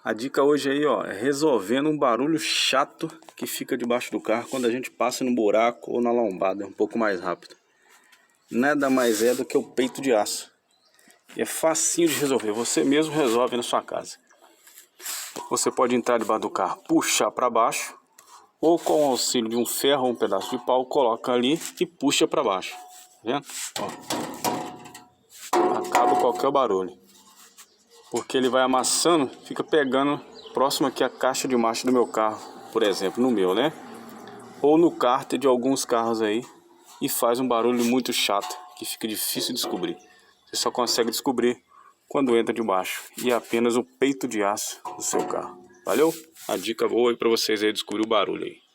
A dica hoje aí, ó, é resolvendo um barulho chato que fica debaixo do carro quando a gente passa no buraco ou na lombada, é um pouco mais rápido. Nada mais é do que o peito de aço. E é facinho de resolver, você mesmo resolve na sua casa. Você pode entrar debaixo do carro, puxar para baixo, ou com o auxílio de um ferro ou um pedaço de pau, coloca ali e puxa para baixo. Tá vendo? Ó. Acaba qualquer barulho. Porque ele vai amassando, fica pegando próximo aqui a caixa de marcha do meu carro, por exemplo, no meu, né? Ou no cárter de alguns carros aí, e faz um barulho muito chato, que fica difícil de descobrir. Você só consegue descobrir quando entra debaixo, e é apenas o peito de aço do seu carro. Valeu? A dica boa aí para vocês aí descobrir o barulho aí.